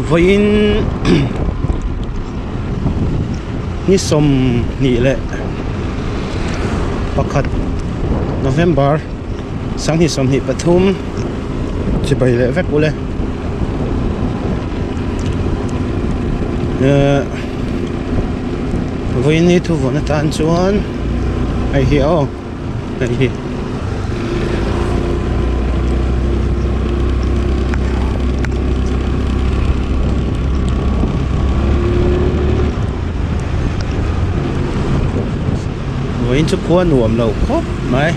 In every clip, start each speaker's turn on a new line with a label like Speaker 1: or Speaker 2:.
Speaker 1: voin ni som ni le pakhat November sang ni som ni pathum chibai le vek ule voin ni thu vona tan chuan ai hi o ai hi voin chu khuan nuam lo khop mai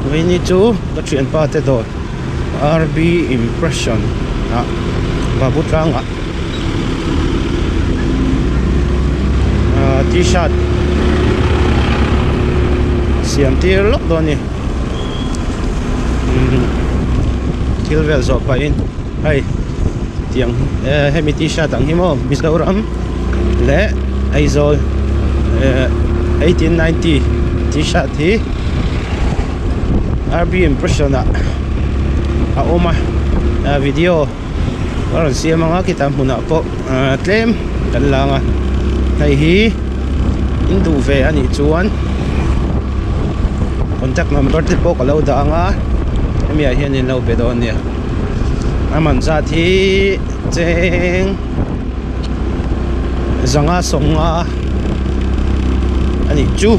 Speaker 1: voin ni chu ka thian pa te do RB Impression babu tranga t-shirt siam tir lok do ni tilvel zo pa in hai tiang hemi t-shirt ang himo Mizoram le aizol 1890 t-shirt hi RB Impression a oma video karon siya mga kita muna po claim kanlanga nay hi indu ve ani chuan contact number te po kalau da nga emi a hian in lo be don nia aman za thi cheng zanga songa ani chu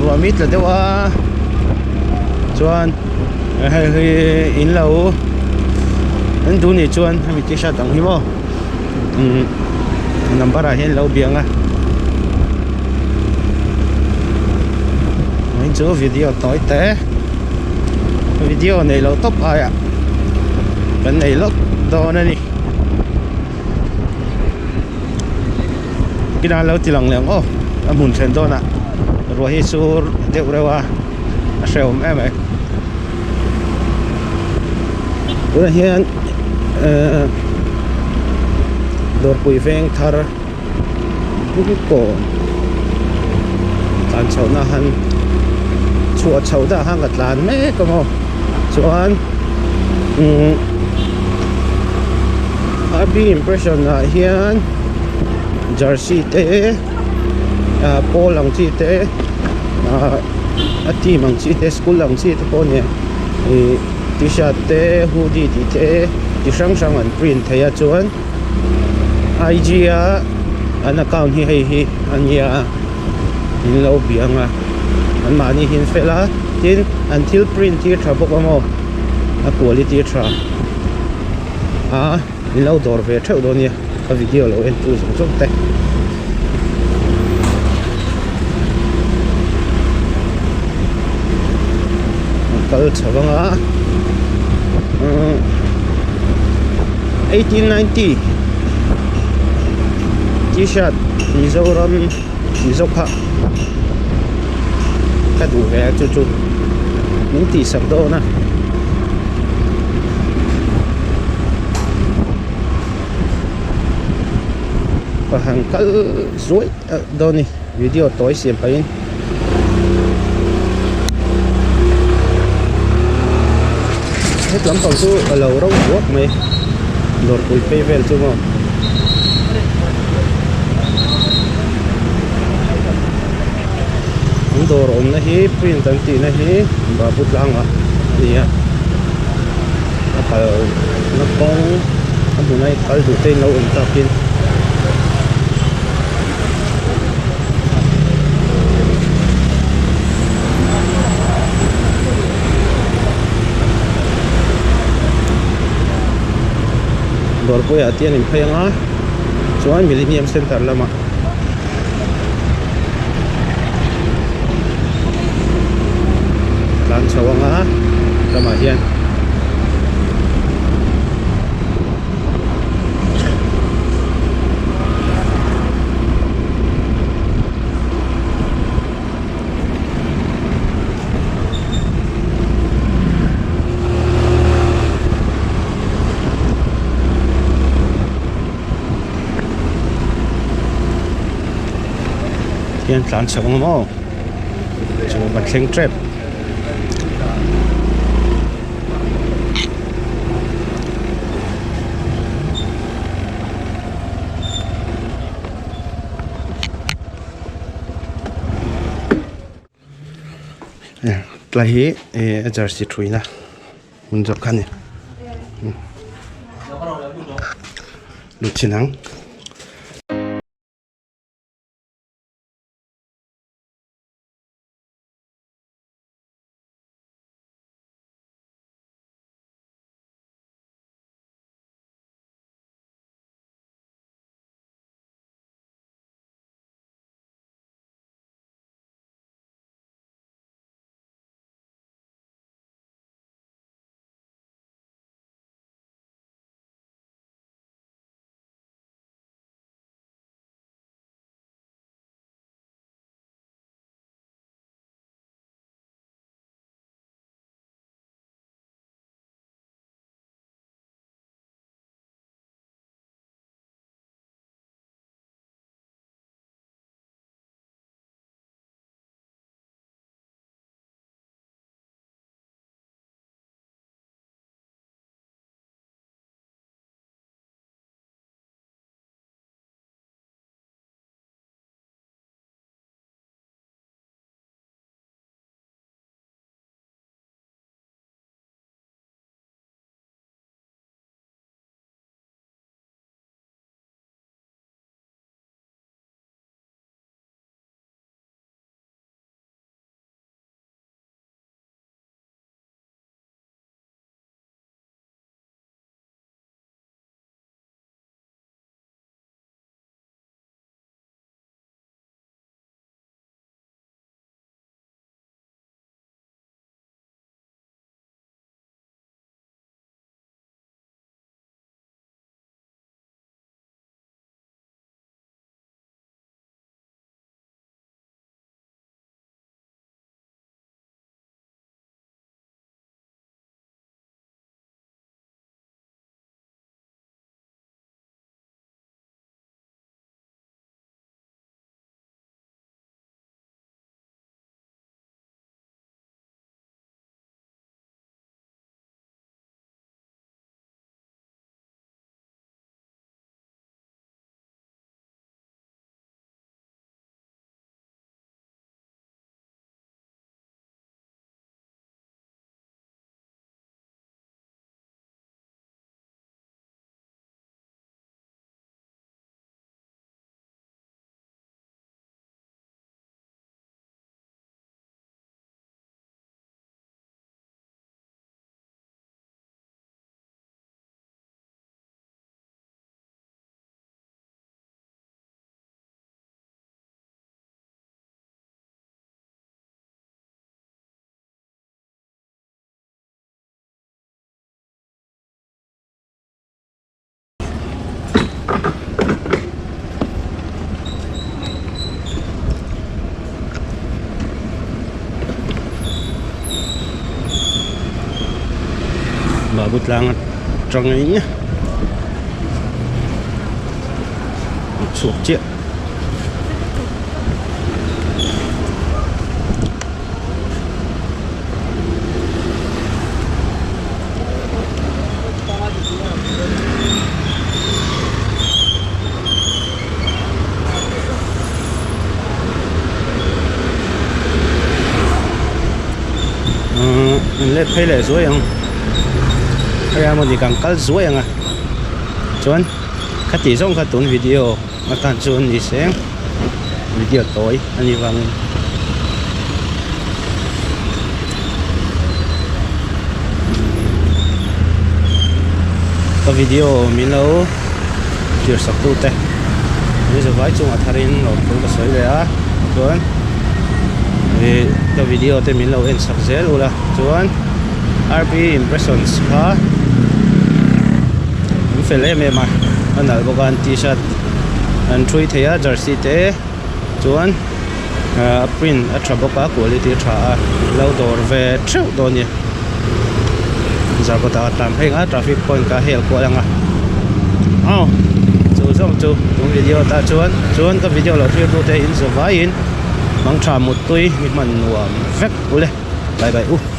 Speaker 1: ruamit la dewa chuan in lo an du ni chuan hemi t-shirt ang hi mo number a hian lo bianga in chu video toi te video này lo top ai ạ cái này lốc do này đi cái nào lâu thì lòng lẻng ô muốn xem đó nè rồi hi sur đều đâu à sẹo em ấy bữa hiện đột quỷ phèn thar bút cổ tan sầu na han chùa sầu đã hang gặt lan mấy cơ mà chuan RB Impression na hian jersey te polo lang chi te team ang chi te school lang chi te po ne t-shirt te hoodie ti te ti sang sang an print thaya chuan IG a an account hi hi an ya in lo bianga an mani hin fela tin until print ti tha bok amo a quality tra in lo dor ve theu do ni a video lo en tu song song te kal chawanga 1890 t-shirt Mizoram Mizoka ka du ve chu chu những tỷ sập đô nè và hàng cỡ rối đâu nè video tối xem phải hết lắm còn số ở lầu rau quốc mày đột bụi phê về chưa không đồ rộn này hi print tận tì này hi và bút lang à thì nó phải nó con nó bữa nay phải đủ tên lâu ta pin đồ bôi à tiền em phải ngã chuan Millennium Center lama lan sawanga kama hian hian lan sawanga mo chu Batleng Trap tlai hi jersey thuina mun jok khani luchinang babut lang trong ấy nhé chuột chiếc lên phê lệ rồi không hay một gì càng cắt rồi à chuẩn cắt chỉ xong cắt tốn video mà càng chuẩn thì sẽ video tối anh đi vào có video mình lâu chưa sắp tu tệ bây giờ vài chung ở Tharin rồi cũng có sợi về á chuẩn vì cái video thì mình lâu in sắp dễ luôn là chuẩn RP Impressions ha mình phải lấy mà anh ở bộ quan t-shirt anh chui thấy jersey thế chuẩn print ở trong bộ cá quality trả lâu đồ về triệu đồ nhỉ giờ có ta làm hay ngã traffic point cả hiệu quả lắm à chú xong chú trong video ta chuẩn cái video là chưa tôi thấy in số vài in mang tha một tui mi man nuam vek ule bye bye